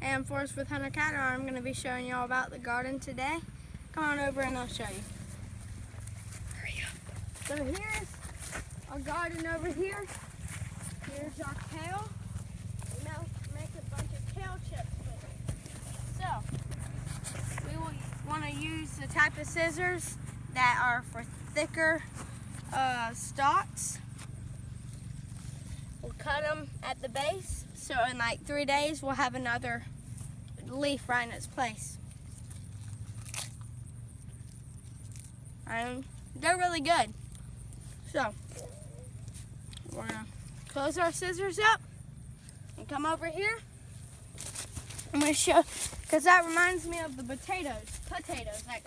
Hey, I'm Forrest with Hunter Cattle. I'm going to be showing you all about the garden today. Come on over and I'll show you. Hurry up. So here's our garden over here. Here's our kale. We now make a bunch of kale chips with it. So we will want to use the type of scissors that are for thicker stalks. We'll cut them at the base, so in like 3 days we'll have another leaf right in its place. And they're really good. So we're gonna close our scissors up and come over here. I'm gonna show, because that reminds me of the potatoes actually.